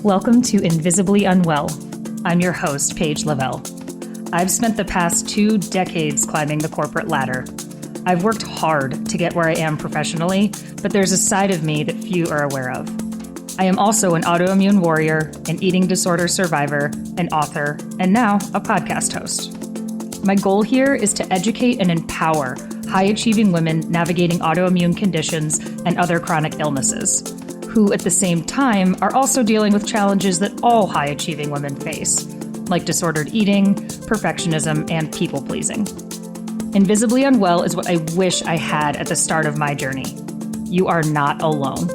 Welcome to Invisibly Unwell. I'm your host, Paige Lavelle. I've spent the past 2 decades climbing the corporate ladder. I've worked hard to get where I am professionally, but there's a side of me that few are aware of. I am also an autoimmune warrior, an eating disorder survivor, an author, and now a podcast host. My goal here is to educate and empower high-achieving women navigating autoimmune conditions and other chronic illnesses, who at the same time are also dealing with challenges that all high-achieving women face, like disordered eating, perfectionism, and people-pleasing. Invisibly Unwell is what I wish I had at the start of my journey. You are not alone.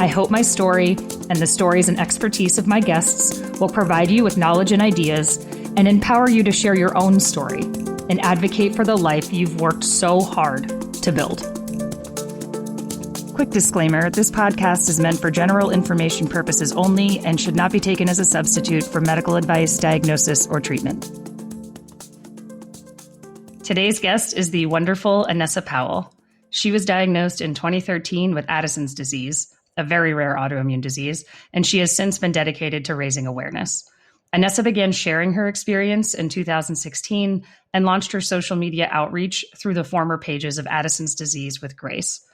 I hope my story and the stories and expertise of my guests will provide you with knowledge and ideas and empower you to share your own story and advocate for the life you've worked so hard to build. Quick disclaimer, this podcast is meant for general information purposes only and should not be taken as a substitute for medical advice, diagnosis, or treatment. Today's guest is the wonderful Anessa Powell. She was diagnosed in 2013 with Addison's disease, a very rare autoimmune disease, and she has since been dedicated to raising awareness. Anessa began sharing her experience in 2016 and launched her social media outreach through the former pages of Addison's Disease with Grace.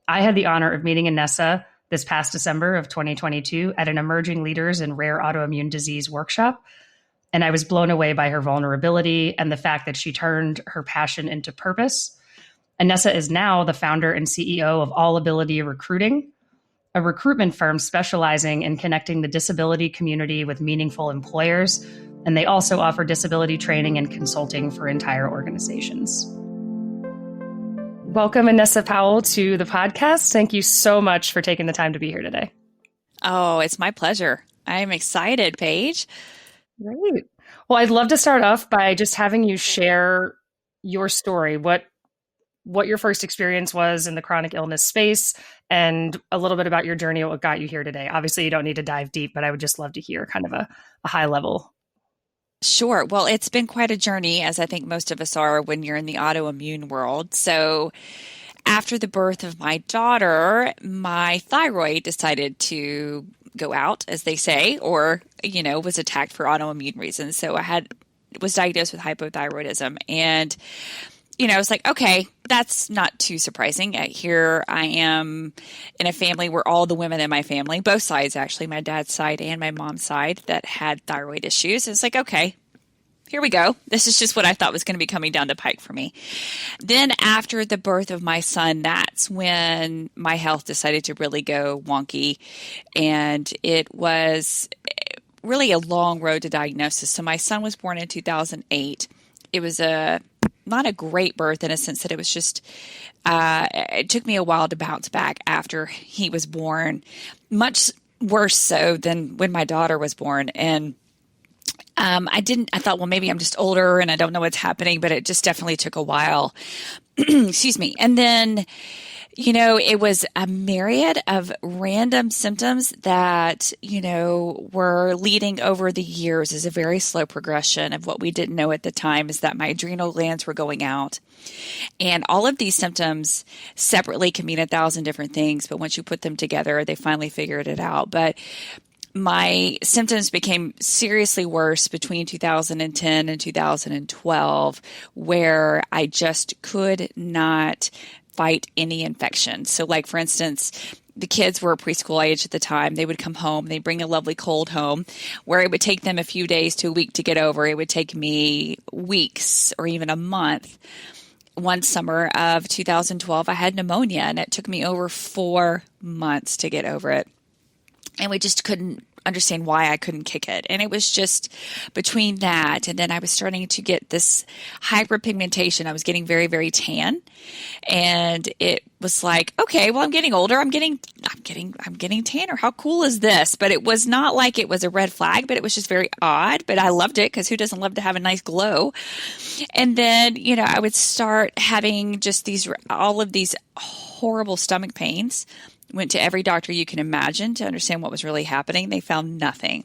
I had the honor of meeting Anessa this past December of 2022 at an Emerging Leaders in Rare Autoimmune Disease workshop, and I was blown away by her vulnerability and the fact that she turned her passion into purpose. Anessa is now the founder and CEO of AllAbility Recruiting, a recruitment firm specializing in connecting the disability community with meaningful employers, and they also offer disability training and consulting for entire organizations. Welcome, Anessa Powell, to the podcast. Thank you so much for taking the time to be here today. Oh, it's my pleasure. I'm excited, Paige. Great. Well, I'd love to start off by just having you share your story, what your first experience was in the chronic illness space, and a little bit about your journey, what got you here today. Obviously, you don't need to dive deep, but I would just love to hear kind of a high level. Sure. Well, it's been quite a journey, as I think most of us are when you're in the autoimmune world. So after the birth of my daughter, my thyroid decided to go out, as they say, or, was attacked for autoimmune reasons. So I was diagnosed with hypothyroidism, and I was like, okay, that's not too surprising. Here I am in a family where all the women in my family, both sides actually, my dad's side and my mom's side, that had thyroid issues. It's like, okay, here we go. This is just what I thought was going to be coming down the pike for me. Then after the birth of my son, that's when my health decided to really go wonky. And it was really a long road to diagnosis. So my son was born in 2008. It was not a great birth in a sense that it was just, it took me a while to bounce back after he was born, much worse so than when my daughter was born. And I thought, well, maybe I'm just older and I don't know what's happening, but it just definitely took a while. Excuse me. And then, it was a myriad of random symptoms that, were leading over the years as a very slow progression of what we didn't know at the time is that my adrenal glands were going out. And all of these symptoms separately can mean 1,000 different things, but once you put them together, they finally figured it out. But my symptoms became seriously worse between 2010 and 2012, where I just could not fight any infection. So like, for instance, the kids were preschool age at the time. They would come home. They'd bring a lovely cold home where it would take them a few days to a week to get over. It would take me weeks or even a month. One summer of 2012, I had pneumonia, and it took me over 4 months to get over it. And we just couldn't understand why I couldn't kick it. And it was just between that, and then I was starting to get this hyperpigmentation. I was getting very, very tan. And it was like, okay, well, I'm getting older. I'm getting tanner. How cool is this? But it was not like it was a red flag, but it was just very odd. But I loved it, because who doesn't love to have a nice glow? And then, I would start having just all of these horrible stomach pains Went to every doctor you can imagine to understand what was really happening. They found nothing.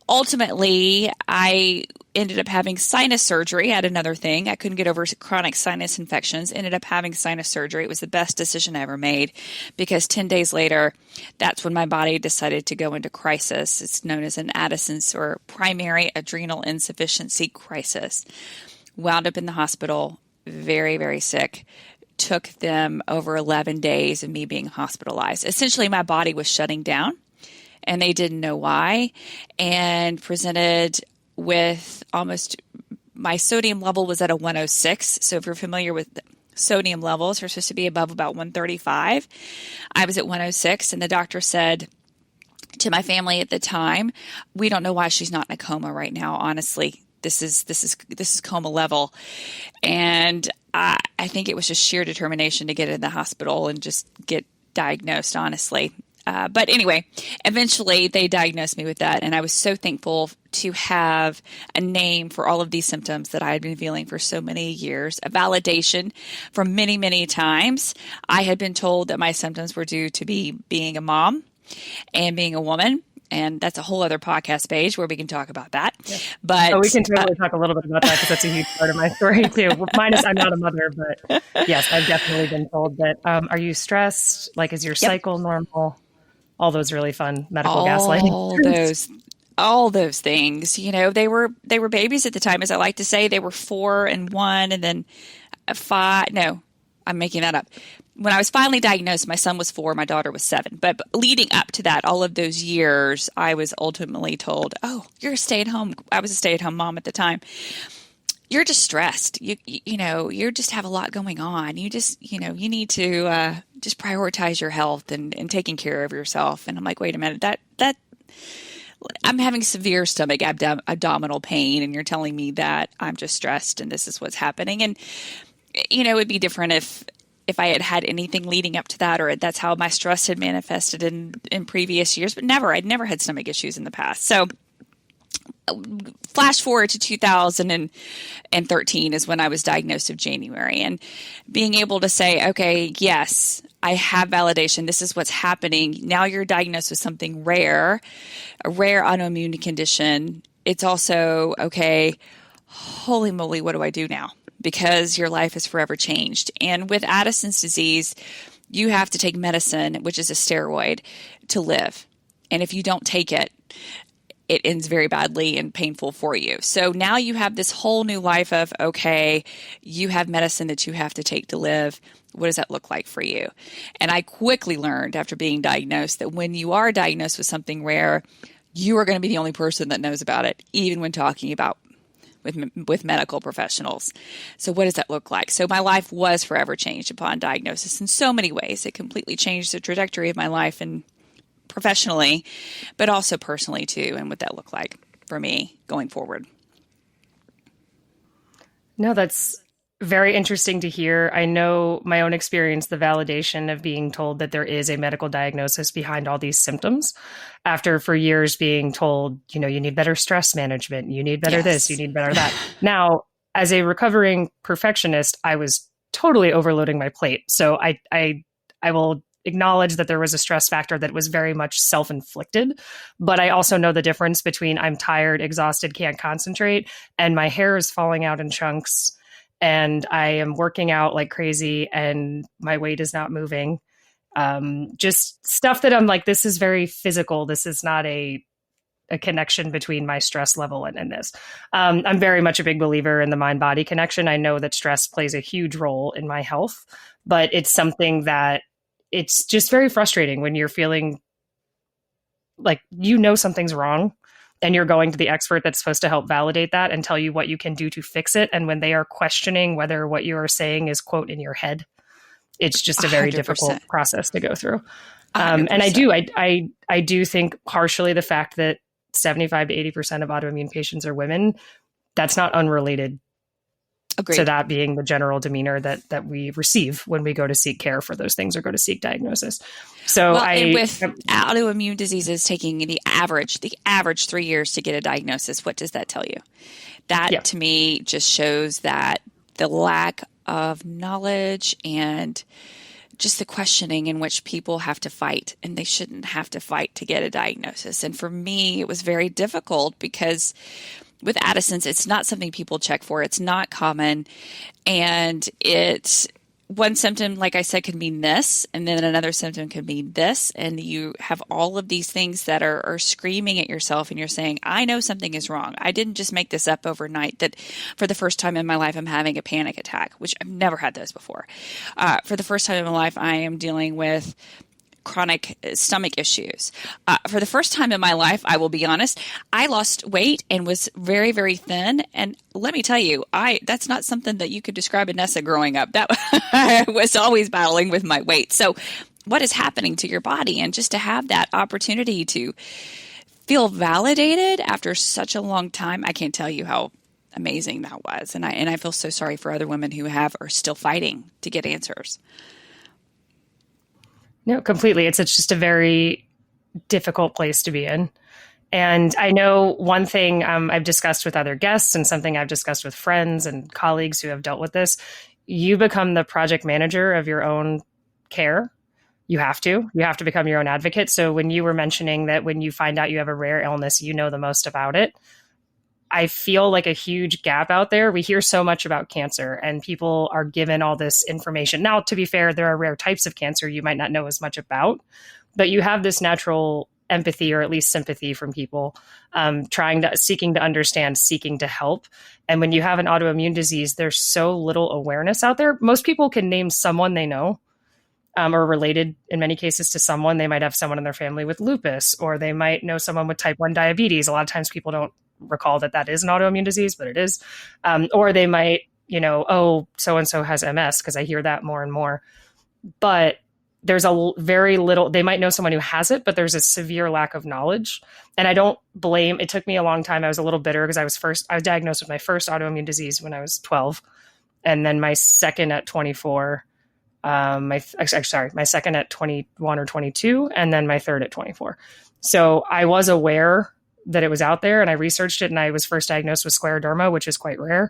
Ultimately, I ended up having sinus surgery. I had another thing. I couldn't get over chronic sinus infections. Ended up having sinus surgery. It was the best decision I ever made because 10 days later, that's when my body decided to go into crisis. It's known as an Addison's or primary adrenal insufficiency crisis. Wound up in the hospital, very, very sick. Took them over 11 days of me being hospitalized. Essentially, my body was shutting down. And they didn't know why, and presented with my sodium level was at a 106. So if you're familiar with sodium levels, you're supposed to be above about 135. I was at 106, and the doctor said to my family at the time, "We don't know why she's not in a coma right now. Honestly, this is coma level." And I think it was just sheer determination to get in the hospital and just get diagnosed, honestly. But anyway, eventually they diagnosed me with that. And I was so thankful to have a name for all of these symptoms that I had been feeling for so many years, a validation from many, many times. I had been told that my symptoms were due to being a mom and being a woman. And that's a whole other podcast page where we can talk about that. Yeah. But we can totally talk a little bit about that because that's a huge part of my story too. Minus I'm not a mother, but yes, I've definitely been told that. Are you stressed? Like, is your cycle normal? All those really fun medical gaslighting. All those things, they were babies at the time, as I like to say. They were 4 and 1 and then 5. No, I'm making that up. When I was finally diagnosed, my son was 4, my daughter was 7. But leading up to that, all of those years, I was ultimately told, "Oh, you're a stay-at-home." I was a stay-at-home mom at the time. You're just stressed. You just have a lot going on. You just, you need to just prioritize your health and taking care of yourself. And I'm like, wait a minute, that I'm having severe stomach abdominal pain, and you're telling me that I'm just stressed and this is what's happening. And it'd be different if I had had anything leading up to that, or that's how my stress had manifested in previous years. But I'd never had stomach issues in the past. So flash forward to 2013 is when I was diagnosed of January, and being able to say, okay, yes, I have validation. This is what's happening. Now you're diagnosed with something rare, a rare autoimmune condition. It's also, okay, holy moly, what do I do now? Because your life is forever changed. And with Addison's disease, you have to take medicine, which is a steroid, to live. And if you don't take it, it ends very badly and painful for you. So now you have this whole new life of, okay, you have medicine that you have to take to live. What does that look like for you? And I quickly learned after being diagnosed that when you are diagnosed with something rare, you are going to be the only person that knows about it, even when talking about with medical professionals. So what does that look like? So my life was forever changed upon diagnosis in so many ways. It completely changed the trajectory of my life and professionally, but also personally too, and what that looked like for me going forward. No, that's very interesting to hear. I know my own experience, the validation of being told that there is a medical diagnosis behind all these symptoms after for years being told, you need better stress management, you need better this, you need better that. Now, as a recovering perfectionist, I was totally overloading my plate. So I will acknowledge that there was a stress factor that was very much self-inflicted, but I also know the difference between I'm tired, exhausted, can't concentrate, and my hair is falling out in chunks, and I am working out like crazy, and my weight is not moving. Just stuff that I'm like, this is very physical. This is not a connection between my stress level and this. I'm very much a big believer in the mind-body connection. I know that stress plays a huge role in my health, but it's something that it's just very frustrating when you're feeling like something's wrong and you're going to the expert that's supposed to help validate that and tell you what you can do to fix it. And when they are questioning whether what you are saying is, quote, in your head, it's just a very 100%. Difficult process to go through. And I do think partially the fact that 75 to 80% of autoimmune patients are women, that's not unrelated Agreed. To that being the general demeanor that we receive when we go to seek care for those things or go to seek diagnosis. So with autoimmune diseases taking the average 3 years to get a diagnosis, what does that tell you? That to me just shows that the lack of knowledge and just the questioning in which people have to fight, and they shouldn't have to fight to get a diagnosis. And for me, it was very difficult because with Addison's, it's not something people check for. It's not common. And one symptom, like I said, can mean this, and then another symptom can mean this. And you have all of these things that are screaming at yourself, and you're saying, I know something is wrong. I didn't just make this up overnight that for the first time in my life, I'm having a panic attack, which I've never had those before. For the first time in my life, I am dealing with chronic stomach issues. For the first time in my life, I will be honest, I lost weight and was very, very thin. And let me tell you, that's not something that you could describe Anessa growing up. That I was always battling with my weight. So what is happening to your body? And just to have that opportunity to feel validated after such a long time, I can't tell you how amazing that was. And I feel so sorry for other women who are still fighting to get answers. No, completely. It's just a very difficult place to be in. And I know one thing I've discussed with other guests and something I've discussed with friends and colleagues who have dealt with this, you become the project manager of your own care. You have to become your own advocate. So when you were mentioning that when you find out you have a rare illness, you know the most about it, I feel like a huge gap out there. We hear so much about cancer and people are given all this information. Now, to be fair, there are rare types of cancer you might not know as much about, but you have this natural empathy or at least sympathy from people seeking to understand, seeking to help. And when you have an autoimmune disease, there's so little awareness out there. Most people can name someone they know or related in many cases to someone. They might have someone in their family with lupus, or they might know someone with type 1 diabetes. A lot of times people don't recall that is an autoimmune disease, but it is. Or they might, so-and-so has MS, because I hear that more and more. But there's very little, they might know someone who has it, but there's a severe lack of knowledge. And I don't blame, it took me a long time. I was a little bitter because I was diagnosed with my first autoimmune disease when I was 12. And then my second at 24, my second at 21 or 22, and then my third at 24. So I was aware that it was out there and I researched it, and I was first diagnosed with scleroderma, which is quite rare.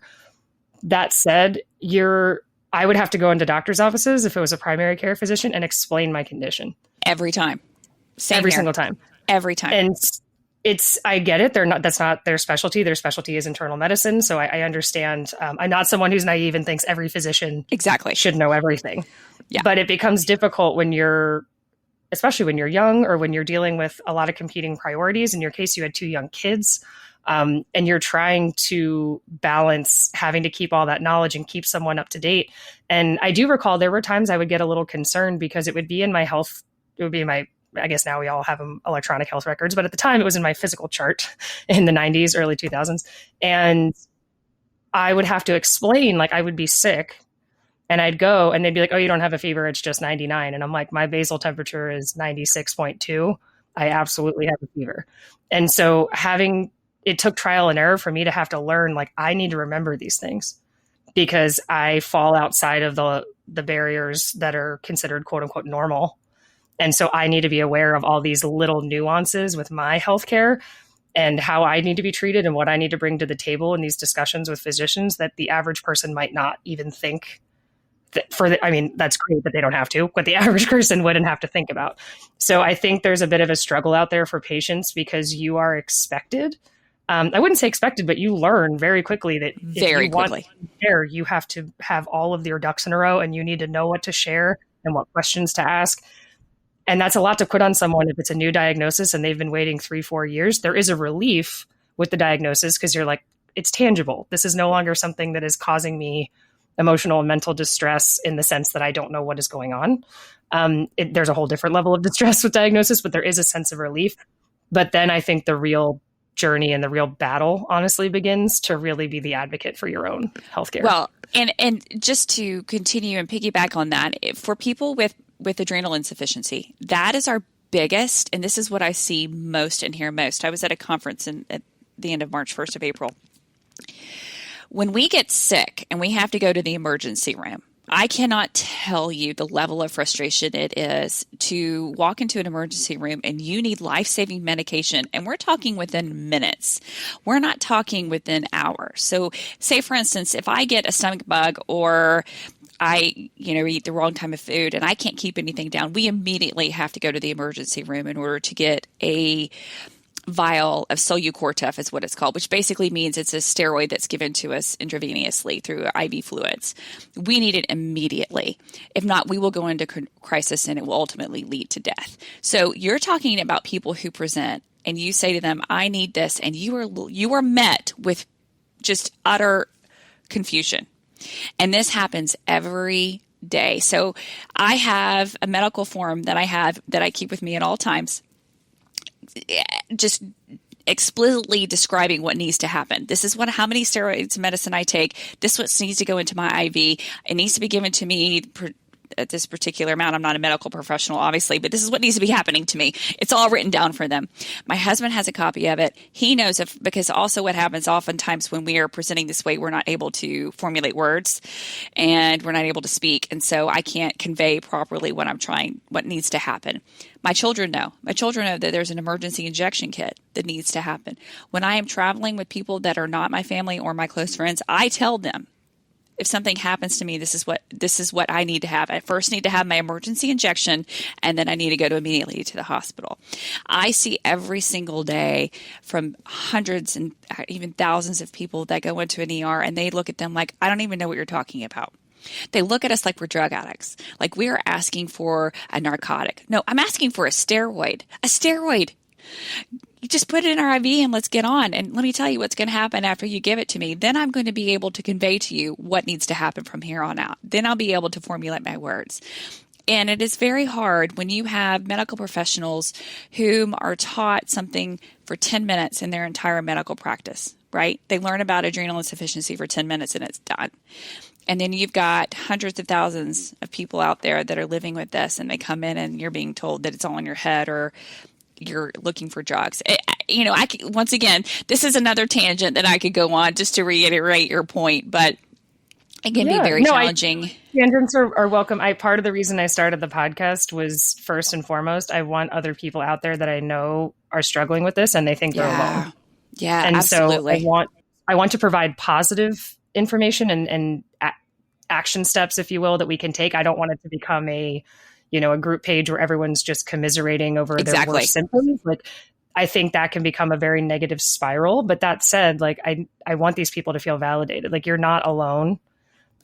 That said, I would have to go into doctor's offices if it was a primary care physician and explain my condition. Every time. Single time. Every time. And I get it. That's not their specialty. Their specialty is internal medicine. So I understand. I'm not someone who's naive and thinks every physician should know everything. Yeah. But it becomes difficult especially when you're young or when you're dealing with a lot of competing priorities. In your case, you had 2 young kids, and you're trying to balance having to keep all that knowledge and keep someone up to date. And I do recall there were times I would get a little concerned because it would be in my health. It would be in my, I guess now we all have electronic health records, but at the time it was in my physical chart in the 90s, early 2000s. And I would have to explain, like, I would be sick. And I'd go and they'd be like, oh, you don't have a fever. It's just 99. And I'm like, my basal temperature is 96.2. I absolutely have a fever. And so it took trial and error for me to have to learn, like, I need to remember these things because I fall outside of the barriers that are considered quote unquote normal. And so I need to be aware of all these little nuances with my healthcare and how I need to be treated and what I need to bring to the table in these discussions with physicians that the average person might not even think. That's great that they don't have to, but the average person wouldn't have to think about. So I think there's a bit of a struggle out there for patients because you are expected. I wouldn't say expected, but you learn very quickly that if you want to share, you have to have all of your ducks in a row and you need to know what to share and what questions to ask. And that's a lot to put on someone if it's a new diagnosis and they've been waiting 3-4 years. There is a relief with the diagnosis because you're like, it's tangible. This is no longer something that is causing me emotional and mental distress in the sense that I don't know what is going on. There's a whole different level of distress with diagnosis, but there is a sense of relief. But then I think the real journey and the real battle honestly begins to really be the advocate for your own healthcare. Well, and just to continue and piggyback on that, for people with adrenal insufficiency, that is our biggest, and this is what I see most and hear most. I was at a conference at the end of March, 1st of April. When we get sick and we have to go to the emergency room, I cannot tell you the level of frustration it is to walk into an emergency room and you need life-saving medication. And we're talking within minutes. We're not talking within hours. So say, for instance, if I get a stomach bug or eat the wrong type of food and I can't keep anything down, we immediately have to go to the emergency room in order to get a vial of Solucortef is what it's called, which basically means it's a steroid that's given to us intravenously through IV fluids. We need it immediately. If not, we will go into crisis and it will ultimately lead to death. So you're talking about people who present and you say to them, I need this, and you are met with just utter confusion. And this happens every day. So I have a medical form that I keep with me at all times, just explicitly describing what needs to happen. This is how many steroids medicine I take. This what needs to go into my IV. It needs to be given to me at this particular amount. I'm not a medical professional, obviously, but this is what needs to be happening to me. It's all written down for them. My husband has a copy of it. He knows because also what happens oftentimes when we are presenting this way, we're not able to formulate words and we're not able to speak. And so I can't convey properly what needs to happen. My children know. My children know that there's an emergency injection kit that needs to happen. When I am traveling with people that are not my family or my close friends, I tell them, if something happens to me, this is what I need to have. I first need to have my emergency injection, and then I need to go immediately to the hospital. I see every single day from hundreds and even thousands of people that go into an ER, and they look at them like, I don't even know what you're talking about. They look at us like we're drug addicts, like we are asking for a narcotic. No, I'm asking for a steroid. A steroid. You just put it in our IV and let's get on. And let me tell you what's going to happen after you give it to me. Then I'm going to be able to convey to you what needs to happen from here on out. Then I'll be able to formulate my words. And it is very hard when you have medical professionals whom are taught something for 10 minutes in their entire medical practice, right? They learn about adrenal insufficiency for 10 minutes and it's done. And then you've got hundreds of thousands of people out there that are living with this, and they come in and you're being told that it's all in your head or you're looking for drugs. Once again, this is another tangent that I could go on just to reiterate your point, but it can be very challenging. Tangents are welcome. Part of the reason I started the podcast was, first and foremost, I want other people out there that I know are struggling with this and they think they're alone. Yeah, and absolutely. So I want to provide positive information and action steps, if you will, that we can take. I don't want it to become a group page where everyone's just commiserating over their worst symptoms. Like, I think that can become a very negative spiral. But that said, like, I want these people to feel validated. Like, you're not alone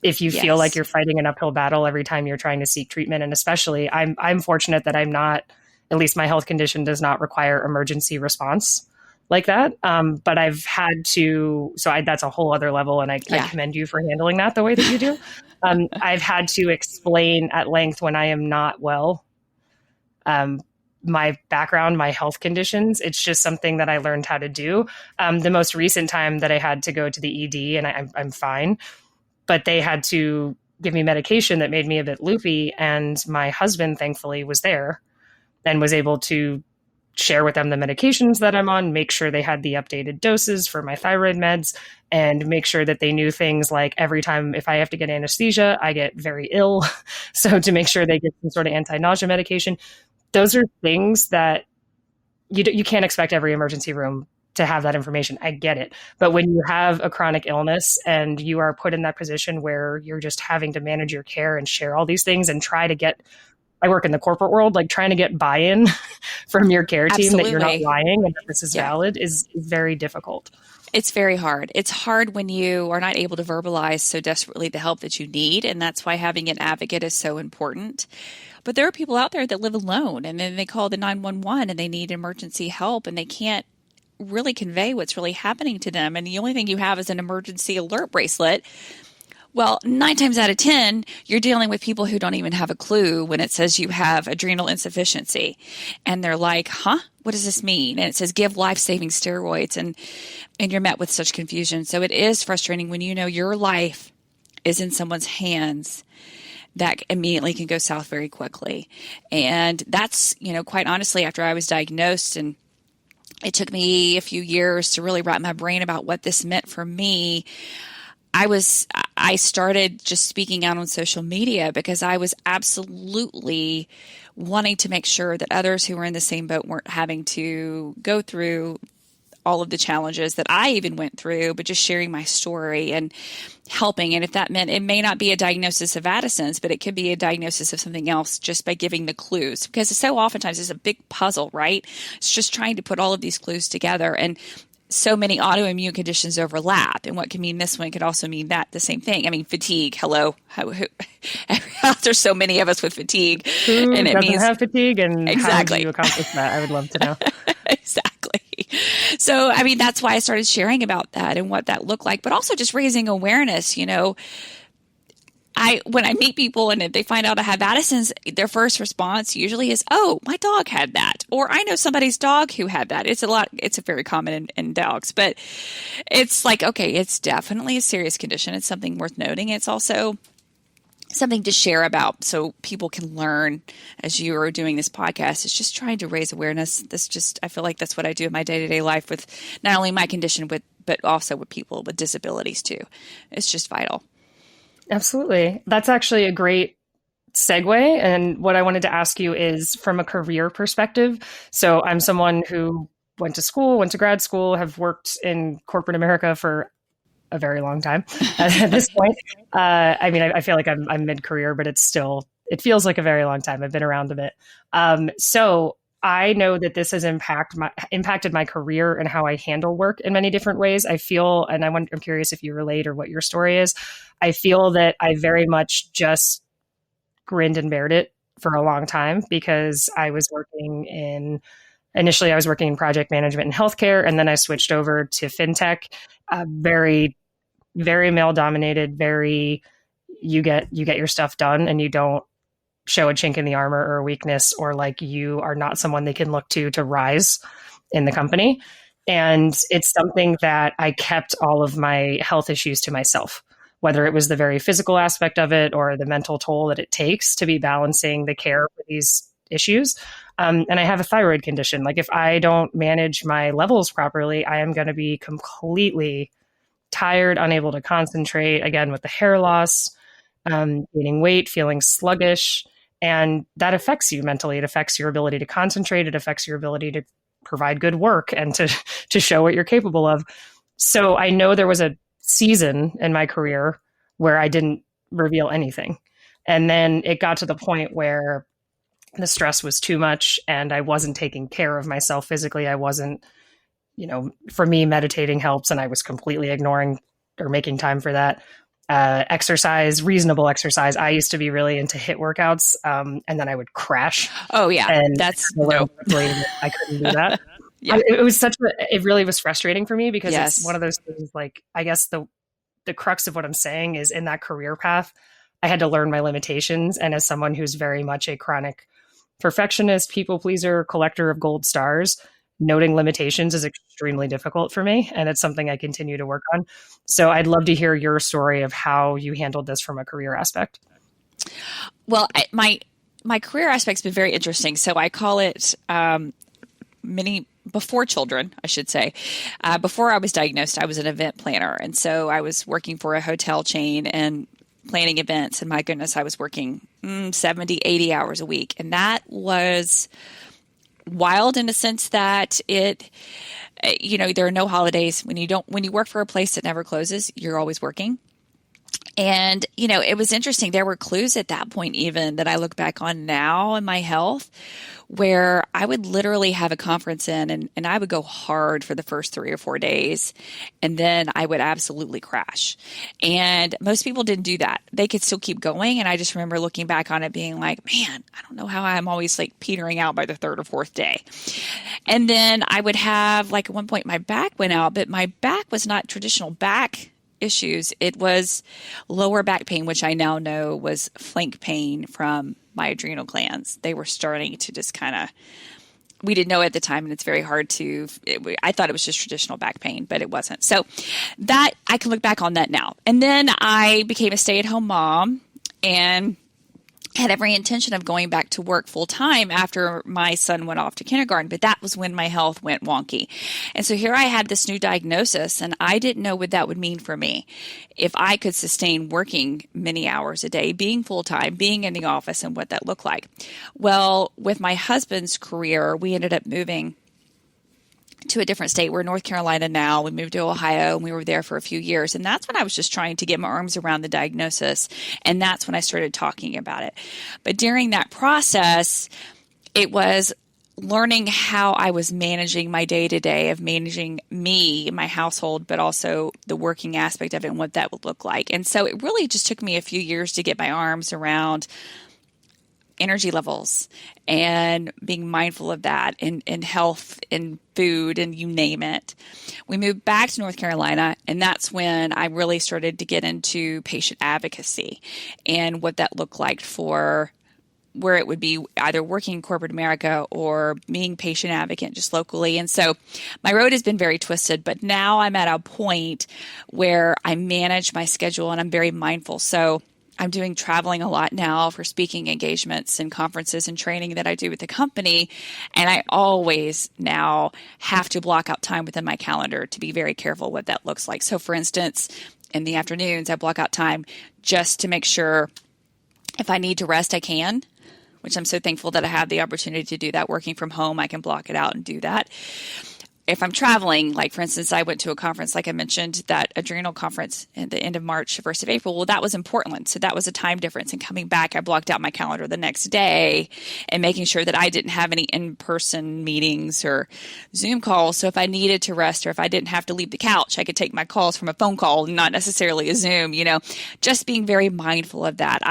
if you feel like you're fighting an uphill battle every time you're trying to seek treatment. And especially, I'm fortunate that I'm not, at least my health condition does not require emergency response like that. But I've had to, that's a whole other level. And I commend you for handling that the way that you do. I've had to explain at length when I am not well, my background, my health conditions. It's just something that I learned how to do. The most recent time that I had to go to the ED, and I'm fine, but they had to give me medication that made me a bit loopy. And my husband, thankfully, was there and was able to share with them the medications that I'm on, make sure they had the updated doses for my thyroid meds, and make sure that they knew things like every time if I have to get anesthesia, I get very ill. So to make sure they get some sort of anti-nausea medication. Those are things that you can't expect every emergency room to have that information. I get it. But when you have a chronic illness and you are put in that position where you're just having to manage your care and share all these things and try to get, I work in the corporate world, like trying to get buy-in from your care team that you're not lying and that this is valid is very difficult. It's very hard. It's hard when you are not able to verbalize so desperately the help that you need. And that's why having an advocate is so important. But there are people out there that live alone and then they call the 911 and they need emergency help and they can't really convey what's really happening to them. And the only thing you have is an emergency alert bracelet. Well, 9 times out of 10, you're dealing with people who don't even have a clue when it says you have adrenal insufficiency. And they're like, huh? What does this mean? And it says give life-saving steroids. And you're met with such confusion. So it is frustrating when you know your life is in someone's hands that immediately can go south very quickly. And that's, quite honestly, after I was diagnosed, and it took me a few years to really wrap my brain about what this meant for me, I I started just speaking out on social media because I was absolutely wanting to make sure that others who were in the same boat weren't having to go through all of the challenges that I even went through, but just sharing my story and helping. And if that meant it may not be a diagnosis of Addison's, but it could be a diagnosis of something else just by giving the clues, because so oftentimes it's a big puzzle, right? It's just trying to put all of these clues together. And so many autoimmune conditions overlap, and what can mean this one could also mean that, the same thing. I mean, fatigue. Hello, there's so many of us with fatigue, Who and it doesn't means have fatigue, and exactly. how do you accomplish that? I would love to know. Exactly. So, I mean, that's why I started sharing about that and what that looked like, but also just raising awareness. You know, when I meet people and if they find out I have Addison's, their first response usually is, "Oh, my dog had that," or "I know somebody's dog who had that." It's a very common in dogs, but it's like, okay, it's definitely a serious condition. It's something worth noting. It's also something to share about so people can learn. As you are doing this podcast, it's just trying to raise awareness. I feel like that's what I do in my day-to-day life with not only my condition, but also with people with disabilities too. It's just vital. Absolutely. That's actually a great segue. And what I wanted to ask you is from a career perspective. So I'm someone who went to grad school, have worked in corporate America for a very long time at this point. I mean, I feel like I'm mid-career, but it feels like a very long time. I've been around a bit. So I know that this has impacted my career and how I handle work in many different ways. I feel, and I'm curious if you relate or what your story is. I feel that I very much just grinned and bared it for a long time because initially I was working in project management and healthcare, and then I switched over to fintech. Very, very male dominated, you get your stuff done and you don't show a chink in the armor or a weakness, or like you are not someone they can look to rise in the company. And it's something that I kept all of my health issues to myself, whether it was the very physical aspect of it or the mental toll that it takes to be balancing the care for these issues. And I have a thyroid condition. Like if I don't manage my levels properly, I am going to be completely tired, unable to concentrate, again, with the hair loss, gaining weight, feeling sluggish. And that affects you mentally. It affects your ability to concentrate. It affects your ability to provide good work and to show what you're capable of. So I know there was a season in my career where I didn't reveal anything. And then it got to the point where the stress was too much and I wasn't taking care of myself physically. I wasn't, for me, meditating helps, and I was completely ignoring or making time for that. Exercise, reasonable exercise. I used to be really into HIIT workouts, and then I would crash. Oh yeah, and that's no. I couldn't do that. Yeah. It really was frustrating for me because Yes. It's one of those things. Like, I guess the crux of what I'm saying is in that career path, I had to learn my limitations. And as someone who's very much a chronic perfectionist, people pleaser, collector of gold stars, noting limitations is extremely difficult for me. And it's something I continue to work on. So I'd love to hear your story of how you handled this from a career aspect. Well, my career aspect's been very interesting. So I call it before children, I should say. Before I was diagnosed, I was an event planner. And so I was working for a hotel chain and planning events. And my goodness, I was working 70, 80 hours a week. And that was wild in the sense that there are no holidays. When you work for a place that never closes, you're always working. And, it was interesting. There were clues at that point, even that I look back on now in my health, where I would literally have a conference and I would go hard for the first 3 or 4 days. And then I would absolutely crash. And most people didn't do that. They could still keep going. And I just remember looking back on it being like, man, I don't know how I'm always like petering out by the 3rd or 4th day. And then I would have, like, at one point my back went out, but my back was not traditional back issues. It was lower back pain, which I now know was flank pain from my adrenal glands. They were starting to just we didn't know at the time, and it's very hard I thought it was just traditional back pain, but it wasn't. So that, I can look back on that now. And then I became a stay-at-home mom and had every intention of going back to work full time after my son went off to kindergarten, but that was when my health went wonky. And so here I had this new diagnosis, and I didn't know what that would mean for me. If I could sustain working many hours a day, being full time, being in the office, and what that looked like. Well, with my husband's career, we ended up moving to a different state. We're in North Carolina now. We moved to Ohio, and we were there for a few years. And that's when I was just trying to get my arms around the diagnosis. And that's when I started talking about it. But during that process, it was learning how I was managing my day-to-day of managing me, my household, but also the working aspect of it and what that would look like. And so it really just took me a few years to get my arms around energy levels and being mindful of that in health and food and you name it. We moved back to North Carolina, and that's when I really started to get into patient advocacy and what that looked like for where it would be either working in corporate America or being patient advocate just locally. And so my road has been very twisted, but now I'm at a point where I manage my schedule and I'm very mindful. So I'm doing traveling a lot now for speaking engagements and conferences and training that I do with the company. And I always now have to block out time within my calendar to be very careful what that looks like. So for instance, in the afternoons, I block out time just to make sure if I need to rest, I can, which I'm so thankful that I have the opportunity to do that. Working from home, I can block it out and do that. If I'm traveling, like for instance, I went to a conference, like I mentioned, that adrenal conference at the end of March, 1st of April. Well, that was in Portland. So that was a time difference. And coming back, I blocked out my calendar the next day and making sure that I didn't have any in-person meetings or Zoom calls. So if I needed to rest or if I didn't have to leave the couch, I could take my calls from a phone call, not necessarily a Zoom, just being very mindful of that.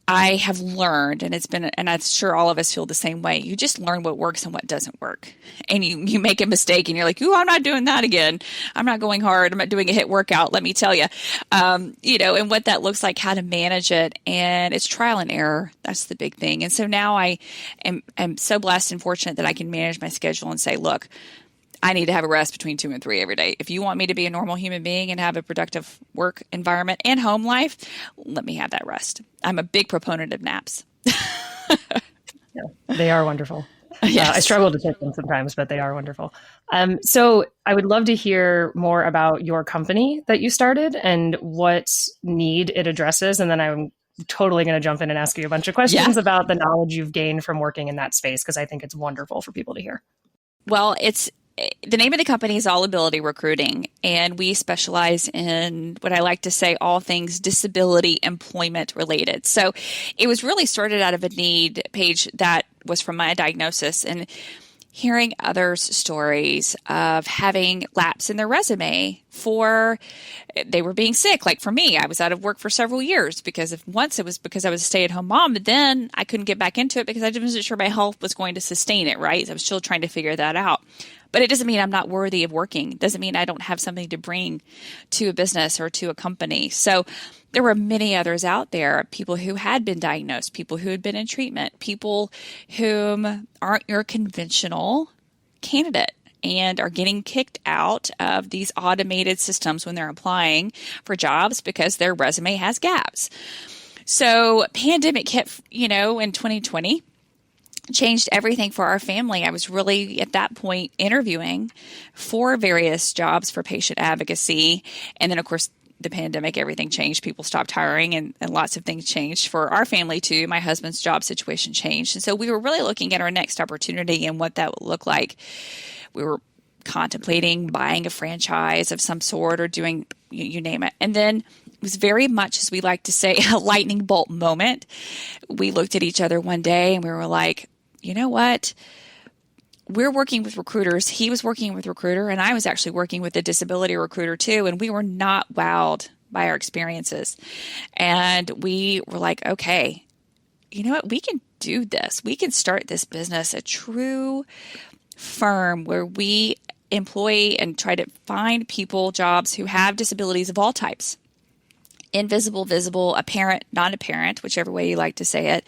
I have learned, and I'm sure all of us feel the same way. You just learn what works and what doesn't work. And you make a mistake and you're like, ooh, I'm not doing that again. I'm not going hard. I'm not doing a HIIT workout. Let me tell you, and what that looks like, how to manage it. And it's trial and error. That's the big thing. And so now I am so blessed and fortunate that I can manage my schedule and say, look, I need to have a rest between 2 and 3 every day. If you want me to be a normal human being and have a productive work environment and home life, let me have that rest. I'm a big proponent of naps. Yeah, they are wonderful. Yes. I struggle to take them sometimes, but they are wonderful. So I would love to hear more about your company that you started and what need it addresses. And then I'm totally going to jump in and ask you a bunch of questions about the knowledge you've gained from working in that space, because I think it's wonderful for people to hear. Well, the name of the company is AllAbility Recruiting, and we specialize in what I like to say, all things disability employment related. So it was really started out of a need, Paige, that was from my diagnosis and hearing others' stories of having lapse in their resume for they were being sick. Like for me, I was out of work for several years because once it was because I was a stay-at-home mom, but then I couldn't get back into it because I wasn't sure my health was going to sustain it, right? I was still trying to figure that out. But it doesn't mean I'm not worthy of working. It doesn't mean I don't have something to bring to a business or to a company. So there were many others out there, people who had been diagnosed, people who had been in treatment, people whom aren't your conventional candidate and are getting kicked out of these automated systems when they're applying for jobs because their resume has gaps. So pandemic hit, in 2020. Changed everything for our family. I was really at that point interviewing for various jobs for patient advocacy. And then, of course, the pandemic, everything changed. People stopped hiring and lots of things changed for our family too. My husband's job situation changed. And so we were really looking at our next opportunity and what that would look like. We were contemplating buying a franchise of some sort or doing, you name it. And then it was very much, as we like to say, a lightning bolt moment. We looked at each other one day and we were like, you know what? We're working with recruiters. He was working with recruiter, and I was actually working with a disability recruiter too. And we were not wowed by our experiences. And we were like, okay, you know what? We can do this. We can start this business, a true firm where we employ and try to find people jobs who have disabilities of all types. Invisible, visible, apparent, non-apparent, whichever way you like to say it.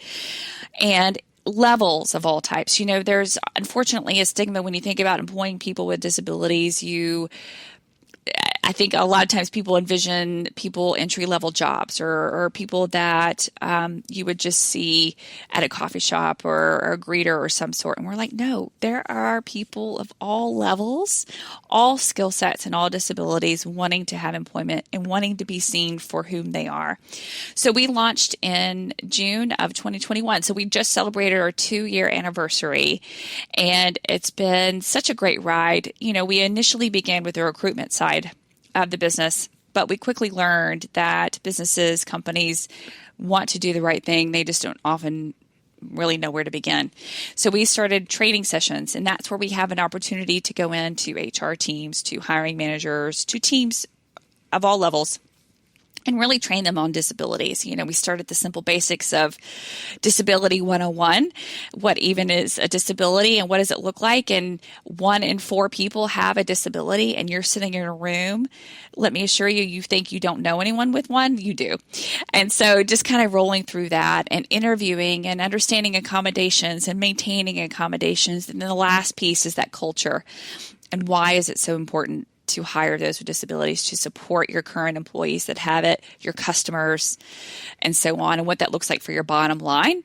And levels of all types. There's unfortunately a stigma when you think about employing people with disabilities. You I think a lot of times people envision people entry-level jobs or people that you would just see at a coffee shop or a greeter or some sort. And we're like, no, there are people of all levels, all skill sets, and all disabilities wanting to have employment and wanting to be seen for whom they are. So we launched in June of 2021. So we just celebrated our 2-year anniversary, and it's been such a great ride. You know, we initially began with the recruitment side of the business, but we quickly learned that businesses, companies want to do the right thing. They just don't often really know where to begin. So we started training sessions, and that's where we have an opportunity to go into HR teams, to hiring managers, to teams of all levels, and really train them on disabilities. You know, we started the simple basics of Disability 101. What even is a disability and what does it look like? And 1 in 4 people have a disability, and you're sitting in a room. Let me assure you, you think you don't know anyone with one, you do. And so just kind of rolling through that and interviewing and understanding accommodations and maintaining accommodations. And then the last piece is that culture. And why is it so important to hire those with disabilities, to support your current employees that have it, your customers, and so on, and what that looks like for your bottom line.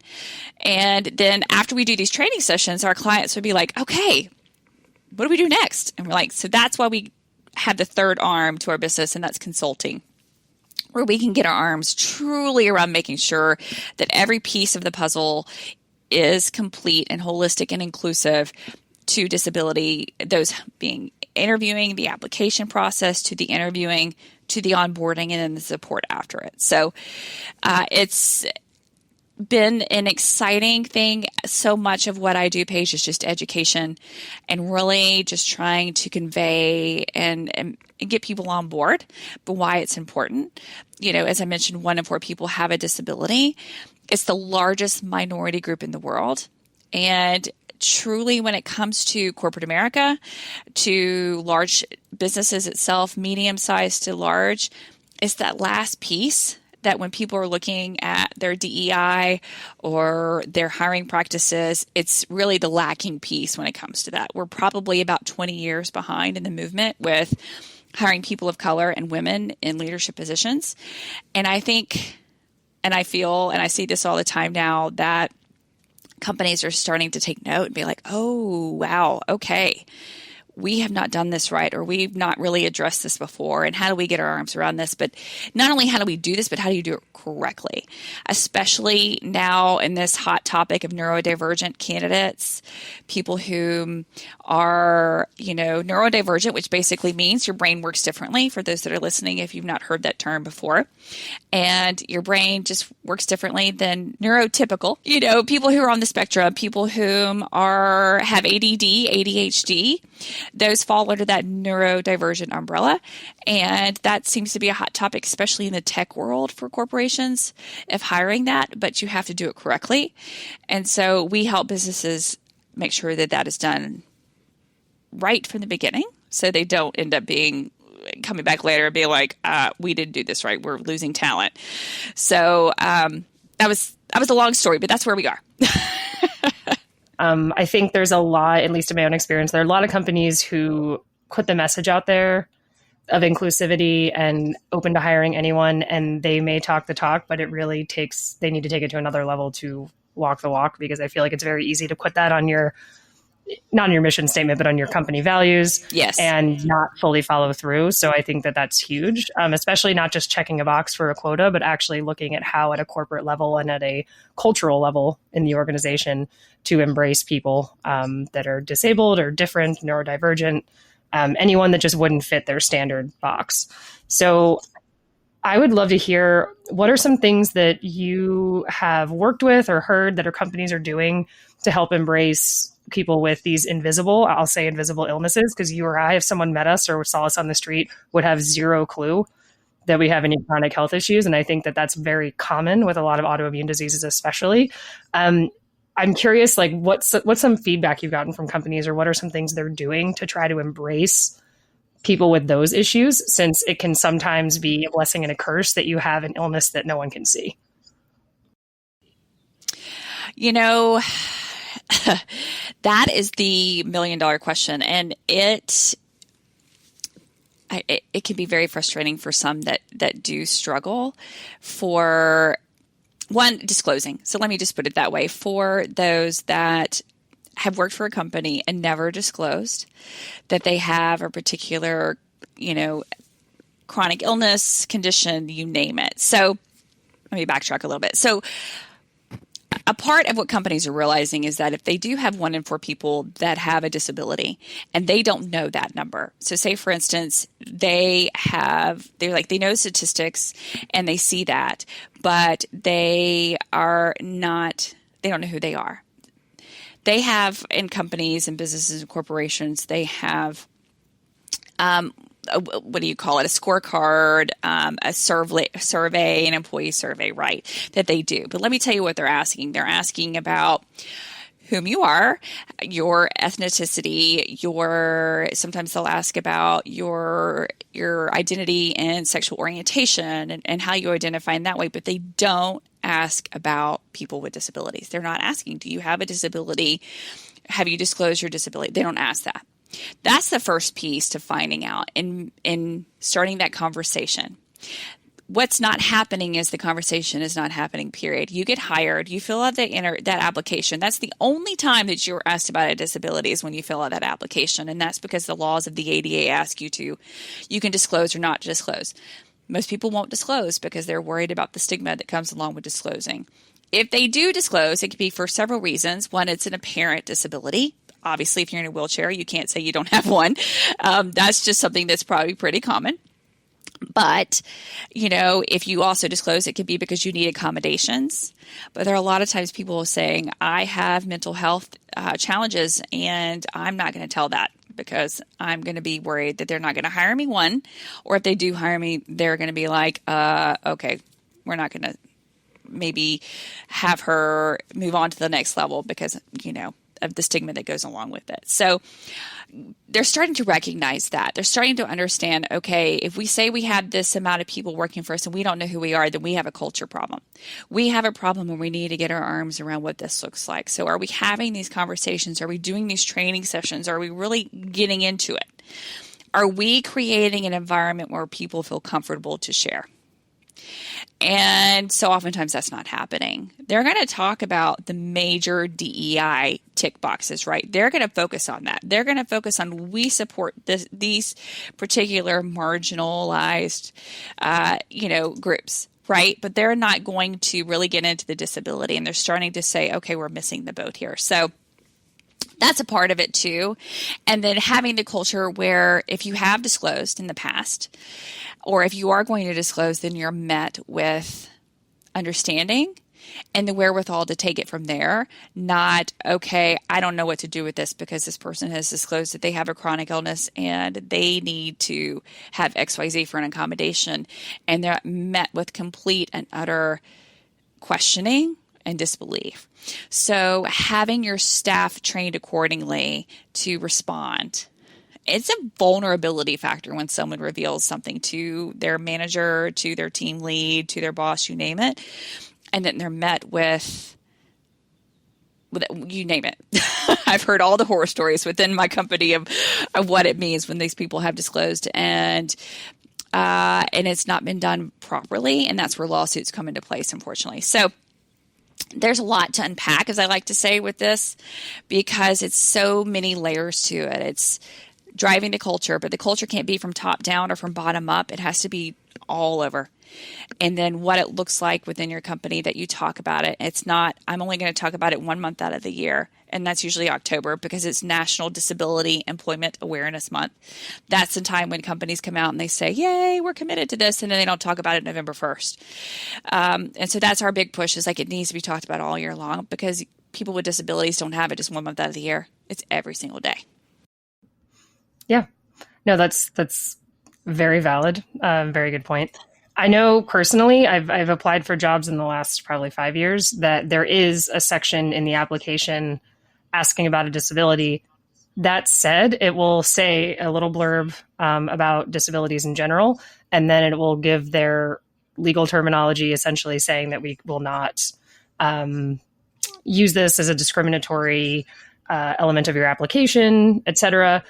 And then after we do these training sessions, our clients would be like, okay, what do we do next? And we're like, so that's why we have the third arm to our business, and that's consulting, where we can get our arms truly around making sure that every piece of the puzzle is complete and holistic and inclusive to disability, those being interviewing, the application process, to the interviewing, to the onboarding, and then the support after it. So it's been an exciting thing. So much of what I do, Paige, is just education and really just trying to convey and get people on board, but why it's important. You know, as I mentioned, 1 in 4 people have a disability. It's the largest minority group in the world. And truly, when it comes to corporate America, to large businesses itself, medium-sized to large, it's that last piece that when people are looking at their DEI or their hiring practices, it's really the lacking piece when it comes to that. We're probably about 20 years behind in the movement with hiring people of color and women in leadership positions. And I think, and I feel, and I see this all the time now, that companies are starting to take note and be like, oh, wow, okay, we have not done this right, or we've not really addressed this before, and how do we get our arms around this? But not only how do we do this, but how do you do it correctly? Especially now in this hot topic of neurodivergent candidates, people who are, you know, neurodivergent, which basically means your brain works differently, for those that are listening, if you've not heard that term before. And your brain just works differently than neurotypical. You know, people who are on the spectrum, people who have ADD, ADHD, those fall under that neurodivergent umbrella. And that seems to be a hot topic, especially in the tech world for corporations, of hiring that, but you have to do it correctly. And so we help businesses make sure that that is done right from the beginning, so they don't end up coming back later and being like, we didn't do this right, we're losing talent. So that was a long story, but that's where we are. I think there's a lot, at least in my own experience, there are a lot of companies who put the message out there of inclusivity and open to hiring anyone, and they may talk the talk, but it really they need to take it to another level to walk the walk, because I feel like it's very easy to put that on not on your mission statement, but on your company values. Yes. And not fully follow through. So I think that that's huge, especially not just checking a box for a quota, but actually looking at how at a corporate level and at a cultural level in the organization to embrace people that are disabled or different, neurodivergent, anyone that just wouldn't fit their standard box. So I would love to hear, what are some things that you have worked with or heard that our companies are doing to help embrace people with these invisible illnesses? Because you or I, if someone met us or saw us on the street, would have zero clue that we have any chronic health issues. And I think that that's very common with a lot of autoimmune diseases, especially. I'm curious, like, what's some feedback you've gotten from companies, or what are some things they're doing to try to embrace people with those issues, since it can sometimes be a blessing and a curse that you have an illness that no one can see? You know, that is the $1 million question. And it can be very frustrating for some that do struggle for one, disclosing. So let me just put it that way. For those that have worked for a company and never disclosed that they have a particular, chronic illness, condition, you name it. So let me backtrack a little bit. So a part of what companies are realizing is that if they do have 1 in 4 people that have a disability and they don't know that number. So say, for instance, they know statistics and they see that, but they don't know who they are. They have, in companies and businesses and corporations, they have what do you call it? A scorecard, a survey, an employee survey, right? That they do. But let me tell you what they're asking. They're asking about whom you are, your ethnicity, sometimes they'll ask about your identity and sexual orientation and how you identify in that way, but they don't ask about people with disabilities. They're not asking, do you have a disability? Have you disclosed your disability? They don't ask that. That's the first piece to finding out in starting that conversation. What's not happening is the conversation is not happening, period. You get hired, you fill out that application. That's the only time that you're asked about a disability is when you fill out that application. And that's because the laws of the ADA ask you can disclose or not disclose. Most people won't disclose because they're worried about the stigma that comes along with disclosing. If they do disclose, it could be for several reasons. One, it's an apparent disability. Obviously, if you're in a wheelchair, you can't say you don't have one. That's just something that's probably pretty common. But, if you also disclose, it could be because you need accommodations. But there are a lot of times people saying, I have mental health challenges, and I'm not going to tell that because I'm going to be worried that they're not going to hire me, one. Or if they do hire me, they're going to be like, okay, we're not going to maybe have her move on to the next level because, of the stigma that goes along with it. So they're starting to recognize that. They're starting to understand, okay, if we say we have this amount of people working for us and we don't know who we are, then we have a culture problem. We have a problem and we need to get our arms around what this looks like. So are we having these conversations? Are we doing these training sessions? Are we really getting into it? Are we creating an environment where people feel comfortable to share? And so oftentimes that's not happening. They're going to talk about the major DEI tick boxes, right? They're going to focus on that. They're going to focus on we support these particular marginalized, groups, right? But they're not going to really get into the disability. And they're starting to say, okay, we're missing the boat here. So that's a part of it too. And then having the culture where if you have disclosed in the past, or if you are going to disclose, then you're met with understanding and the wherewithal to take it from there. Not, okay, I don't know what to do with this because this person has disclosed that they have a chronic illness and they need to have XYZ for an accommodation. And they're met with complete and utter questioning and disbelief. So having your staff trained accordingly to respond. It's a vulnerability factor when someone reveals something to their manager, to their team lead, to their boss, you name it. And then they're met with you name it. I've heard all the horror stories within my company of what it means when these people have disclosed and it's not been done properly. And that's where lawsuits come into place, unfortunately. So there's a lot to unpack, as I like to say, with this, because it's so many layers to it. It's driving the culture, but the culture can't be from top down or from bottom up. It has to be all over. And then what it looks like within your company that you talk about it. It's not, I'm only going to talk about it 1 month out of the year. And that's usually October because it's National Disability Employment Awareness Month. That's the time when companies come out and they say, yay, we're committed to this. And then they don't talk about it November 1st. And so that's our big push is like it needs to be talked about all year long because people with disabilities don't have it just 1 month out of the year. It's every single day. Yeah. No, that's very valid. Very good point. I know personally, I've applied for jobs in the last probably 5 years that there is a section in the application asking about a disability. That said, it will say a little blurb about disabilities in general, and then it will give their legal terminology, essentially saying that we will not use this as a discriminatory element of your application, et cetera.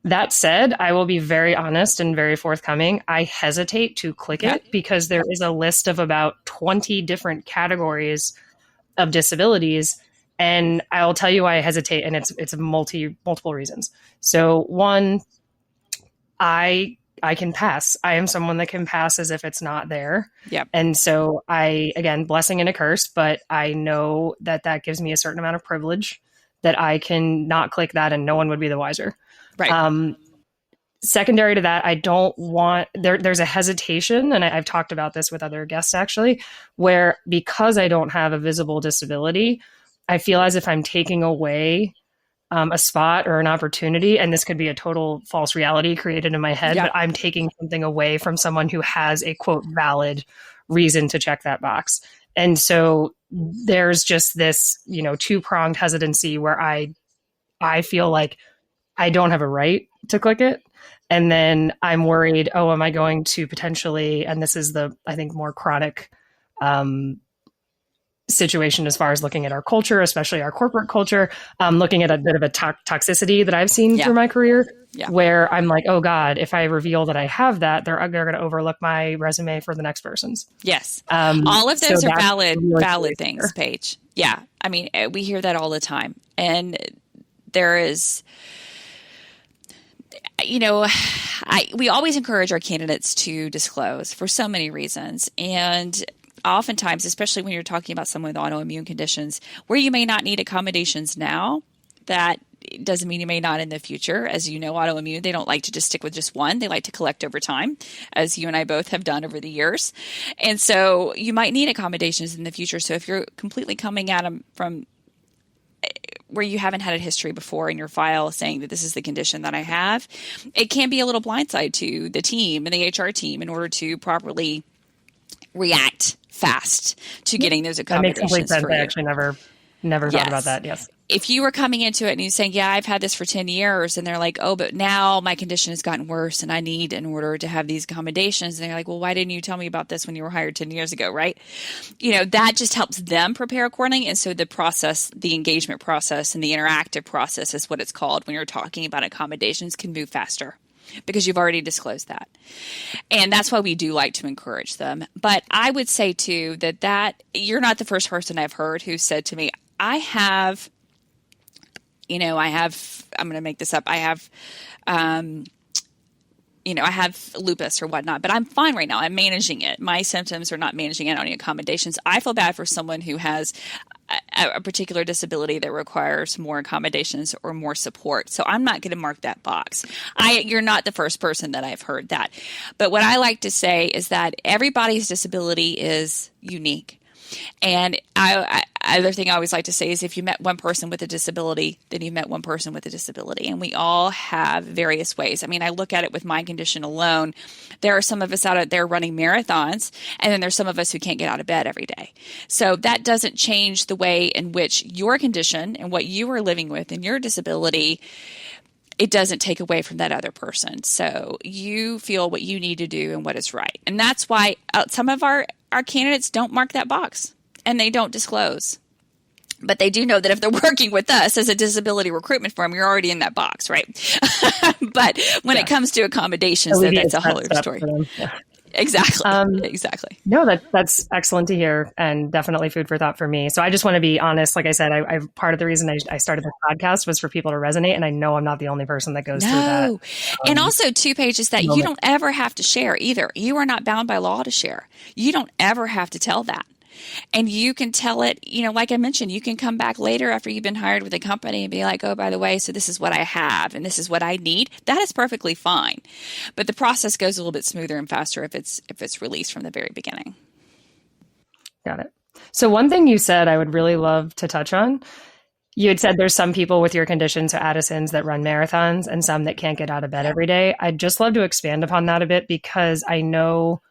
That said, I will be very honest and very forthcoming. I hesitate to click Yeah. it because there is a list of about 20 different categories of disabilities. And I'll tell you why I hesitate, and it's multiple reasons. So one, I can pass. I am someone that can pass as if it's not there. Yep. And so again, blessing and a curse, but I know that that gives me a certain amount of privilege that I can not click that and no one would be the wiser. Right. Secondary to that, I don't want, there's a hesitation, and I've talked about this with other guests actually, where because I don't have a visible disability, I feel as if I'm taking away a spot or an opportunity, and this could be a total false reality created in my head, Yeah. but I'm taking something away from someone who has a quote valid reason to check that box. And so there's just this, two-pronged hesitancy where I feel like I don't have a right to click it. And then I'm worried, oh, am I going to potentially, and this is the, I think, more chronic situation as far as looking at our culture, especially our corporate culture, looking at a bit of a toxicity that I've seen through my career, where I'm like, oh God, if I reveal that I have that, they're going to overlook my resume for the next person's. Yes. All of those are valid really things, Paige. Yeah. I mean, we hear that all the time. And there is, we always encourage our candidates to disclose for so many reasons. And oftentimes, especially when you're talking about someone with autoimmune conditions, where you may not need accommodations now, that doesn't mean you may not in the future. As you know, autoimmune, they don't like to just stick with just one. They like to collect over time, as you and I both have done over the years. And so you might need accommodations in the future. So if you're completely coming at them from where you haven't had a history before in your file saying that this is the condition that I have, it can be a little blindside to the team and the HR team in order to properly react fast to getting those accommodations. That makes complete sense. I actually never thought about that. Yes. If you were coming into it and you're saying, yeah, I've had this for 10 years, and they're like, oh, but now my condition has gotten worse and I need in order to have these accommodations. And they're like, well, why didn't you tell me about this when you were hired 10 years ago? Right. That just helps them prepare accordingly. And so the process, the engagement process and the interactive process is what it's called when you're talking about accommodations, can move faster, because you've already disclosed that. And that's why we do like to encourage them. But I would say too that you're not the first person I've heard who said to me, I'm going to make this up. I have lupus or whatnot, but I'm fine right now. I'm managing it. My symptoms are not managing it on any accommodations. I feel bad for someone who has a particular disability that requires more accommodations or more support. So I'm not going to mark that box. You're not the first person that I've heard that. But what I like to say is that everybody's disability is unique. And other thing I always like to say is if you met one person with a disability, then you met one person with a disability. And we all have various ways. I mean, I look at it with my condition alone. There are some of us out there running marathons, and then there's some of us who can't get out of bed every day. So that doesn't change the way in which your condition and what you are living with and your disability, it doesn't take away from that other person. So you feel what you need to do and what is right. And that's why some of our candidates don't mark that box and they don't disclose. But they do know that if they're working with us as a disability recruitment firm, you're already in that box, right? But when it comes to accommodations, that's a whole other story. Yeah. Exactly. Exactly. No, that's excellent to hear, and definitely food for thought for me. So I just want to be honest. Like I said, I part of the reason I started this podcast was for people to resonate, and I know I'm not the only person that goes through that. And also, 2 pages that you don't ever have to share either. You are not bound by law to share. You don't ever have to tell that. And you can tell it, like I mentioned, you can come back later after you've been hired with a company and be like, oh, by the way, so this is what I have and this is what I need. That is perfectly fine. But the process goes a little bit smoother and faster if it's released from the very beginning. Got it. So one thing you said I would really love to touch on, you had said there's some people with your condition, so Addison's, that run marathons and some that can't get out of bed every day. I'd just love to expand upon that a bit, because I know,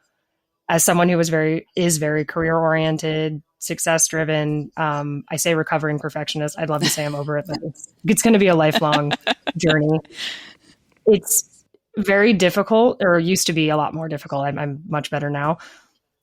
as someone who is very career oriented, success driven, I say recovering perfectionist. I'd love to say I'm over it, but it's going to be a lifelong journey. It's very difficult, or used to be a lot more difficult. I'm much better now.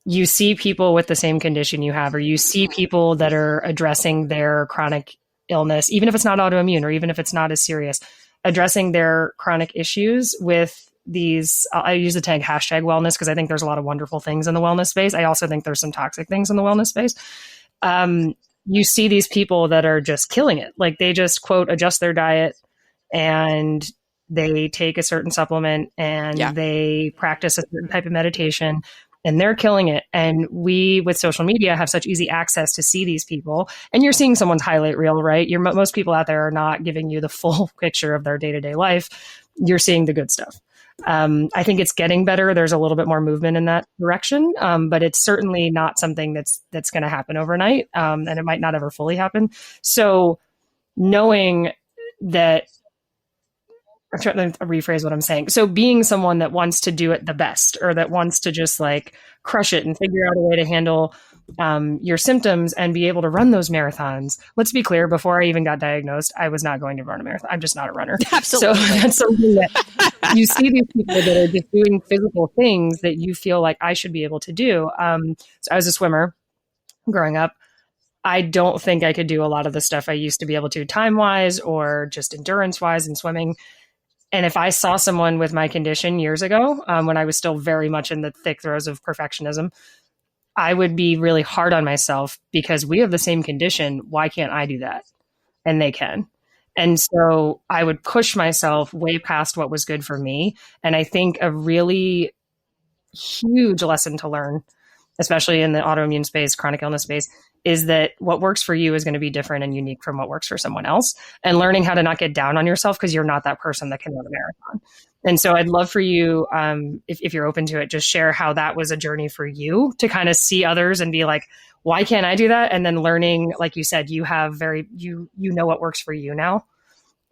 You see people with the same condition you have, or you see people that are addressing their chronic illness, even if it's not autoimmune or even if it's not as serious, addressing their chronic issues with these, I use the tag hashtag wellness because I think there's a lot of wonderful things in the wellness space. I also think there's some toxic things in the wellness space. You see these people that are just killing it. Like they just quote, adjust their diet and they take a certain supplement and they practice a certain type of meditation and they're killing it. And we, with social media, have such easy access to see these people. And you're seeing someone's highlight reel, right? Most people out there are not giving you the full picture of their day-to-day life. You're seeing the good stuff. I think it's getting better. There's a little bit more movement in that direction, but it's certainly not something that's going to happen overnight, and it might not ever fully happen. So knowing that, I'm trying to rephrase what I'm saying. So being someone that wants to do it the best, or that wants to just like crush it and figure out a way to handle your symptoms and be able to run those marathons. Let's be clear, before I even got diagnosed, I was not going to run a marathon. I'm just not a runner. Absolutely. So that's something that you see these people that are just doing physical things that you feel like I should be able to do. So I was a swimmer growing up. I don't think I could do a lot of the stuff I used to be able to time-wise or just endurance-wise in swimming. And if I saw someone with my condition years ago, when I was still very much in the thick throes of perfectionism, I would be really hard on myself because we have the same condition. Why can't I do that? And they can. And so I would push myself way past what was good for me. And I think a really huge lesson to learn, especially in the autoimmune space, chronic illness space, is that what works for you is going to be different and unique from what works for someone else. And learning how to not get down on yourself because you're not that person that can run a marathon. And so I'd love for you, if you're open to it, just share how that was a journey for you to kind of see others and be like, why can't I do that? And then learning, like you said, you have you know what works for you now,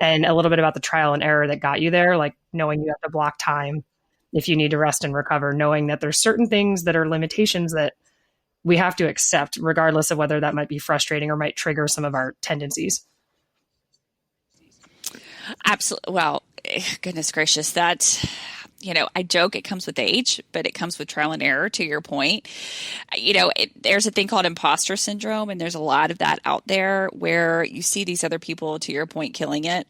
and a little bit about the trial and error that got you there, like knowing you have to block time if you need to rest and recover, knowing that there's certain things that are limitations that we have to accept, regardless of whether that might be frustrating or might trigger some of our tendencies. Absolutely. Well, goodness gracious, that, I joke it comes with age, but it comes with trial and error, to your point. There's a thing called imposter syndrome, and there's a lot of that out there where you see these other people, to your point, killing it.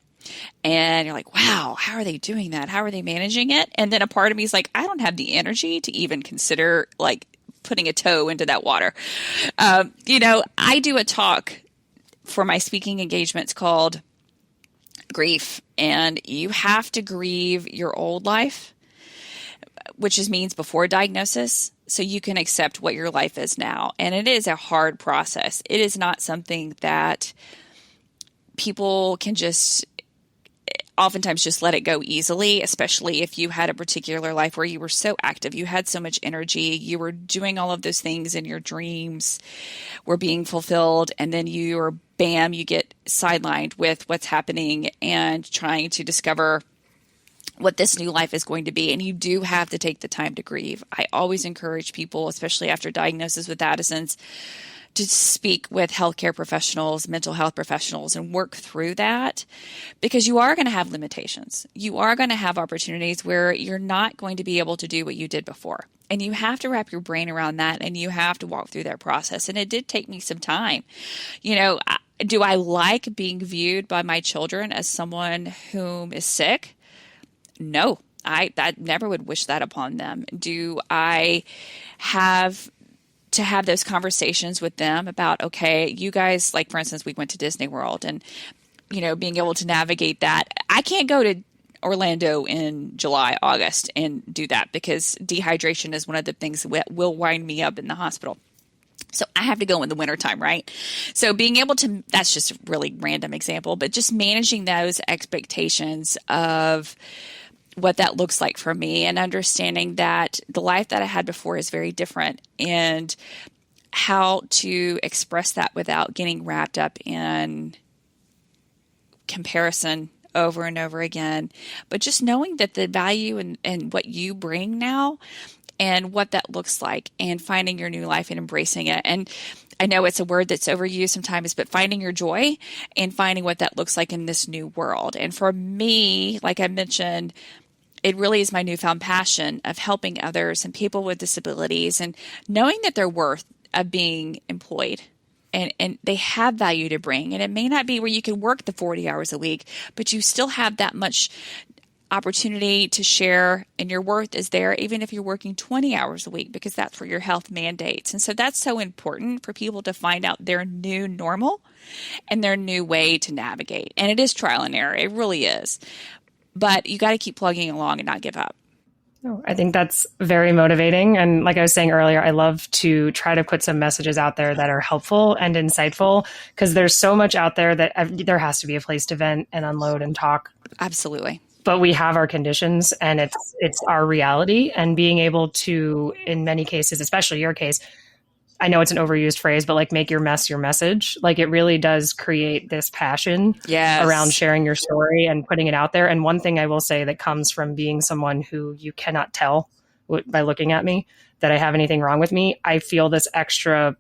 And you're like, wow, how are they doing that? How are they managing it? And then a part of me is like, I don't have the energy to even consider like putting a toe into that water. I do a talk for my speaking engagements called Grief, and you have to grieve your old life, which means before diagnosis, so you can accept what your life is now. And it is a hard process. It is not something that people can oftentimes just let it go easily, especially if you had a particular life where you were so active, you had so much energy, you were doing all of those things and your dreams were being fulfilled. And then you get sidelined with what's happening and trying to discover what this new life is going to be. And you do have to take the time to grieve. I always encourage people, especially after diagnosis with Addison's, to speak with healthcare professionals, mental health professionals, and work through that, because you are going to have limitations. You are going to have opportunities where you're not going to be able to do what you did before. And you have to wrap your brain around that, and you have to walk through that process. And it did take me some time. Do I like being viewed by my children as someone whom is sick? No, I never would wish that upon them. Do I have to have those conversations with them about, okay, you guys, like for instance, we went to Disney World and, being able to navigate that. I can't go to Orlando in July, August and do that because dehydration is one of the things that will wind me up in the hospital. So I have to go in the wintertime, right? So being able to, that's just a really random example, but just managing those expectations of what that looks like for me and understanding that the life that I had before is very different and how to express that without getting wrapped up in comparison over and over again, but just knowing that the value and what you bring now and what that looks like and finding your new life and embracing it. And I know it's a word that's overused sometimes, but finding your joy and finding what that looks like in this new world. And for me, like I mentioned, it really is my newfound passion of helping others and people with disabilities and knowing that they're worth of being employed and they have value to bring. And it may not be where you can work the 40 hours a week, but you still have that much opportunity to share, and your worth is there even if you're working 20 hours a week, because that's where your health mandates. And so that's so important for people to find out their new normal and their new way to navigate. And it is trial and error. It really is. But you got to keep plugging along and not give up. I think that's very motivating. And like I was saying earlier, I love to try to put some messages out there that are helpful and insightful, because there's so much out there that there has to be a place to vent and unload and talk. Absolutely. But we have our conditions, and it's our reality. And being able to, in many cases, especially your case, I know it's an overused phrase, but like, make your mess your message. Like, it really does create this passion around sharing your story and putting it out there. And one thing I will say that comes from being someone who you cannot tell by looking at me that I have anything wrong with me, I feel this extra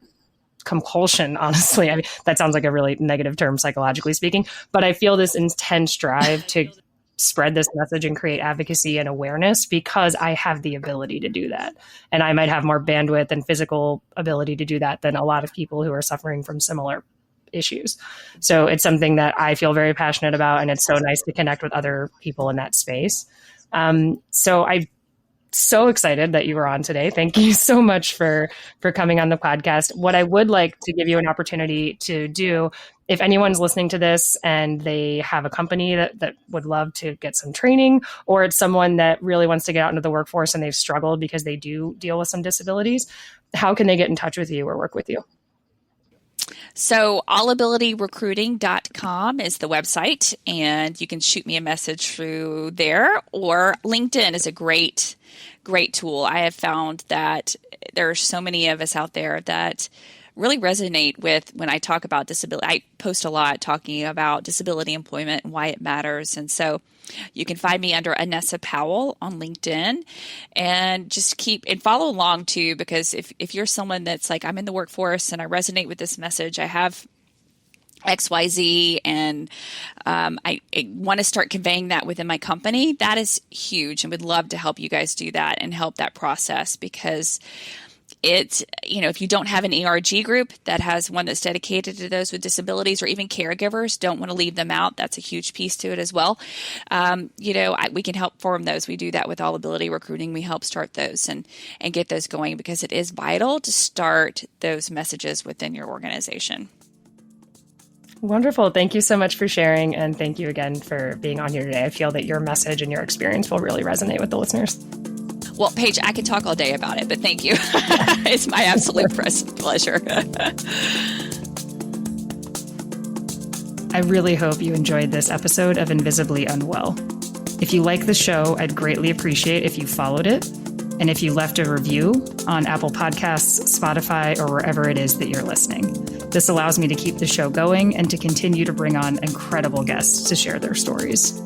compulsion, honestly. I mean, that sounds like a really negative term, psychologically speaking, but I feel this intense drive to spread this message and create advocacy and awareness, because I have the ability to do that. And I might have more bandwidth and physical ability to do that than a lot of people who are suffering from similar issues. So it's something that I feel very passionate about, and it's so nice to connect with other people in that space. So I'm so excited that you were on today. Thank you so much for coming on the podcast. What I would like to give you an opportunity to do, if anyone's listening to this and they have a company that would love to get some training, or it's someone that really wants to get out into the workforce and they've struggled because they do deal with some disabilities, how can they get in touch with you or work with you? So AllAbilityRecruiting.com is the website, and you can shoot me a message through there, or LinkedIn is a great tool. I have found that there are so many of us out there that really resonate with when I talk about disability. I post a lot talking about disability employment and why it matters. And so you can find me under Anessa Powell on LinkedIn, and just keep and follow along too, because if you're someone that's like, I'm in the workforce and I resonate with this message, I have XYZ, and I want to start conveying that within my company, that is huge, and would love to help you guys do that and help that process, because it's, if you don't have an ERG group that has one that's dedicated to those with disabilities, or even caregivers, don't want to leave them out. That's a huge piece to it as well. We can help form those. We do that with AllAbility Recruiting. We help start those and get those going, because it is vital to start those messages within your organization. Wonderful. Thank you so much for sharing. And thank you again for being on here today. I feel that your message and your experience will really resonate with the listeners. Well, Paige, I could talk all day about it, but thank you. It's my absolute pleasure. I really hope you enjoyed this episode of Invisibly Unwell. If you like the show, I'd greatly appreciate if you followed it, and if you left a review on Apple Podcasts, Spotify, or wherever it is that you're listening. This allows me to keep the show going and to continue to bring on incredible guests to share their stories.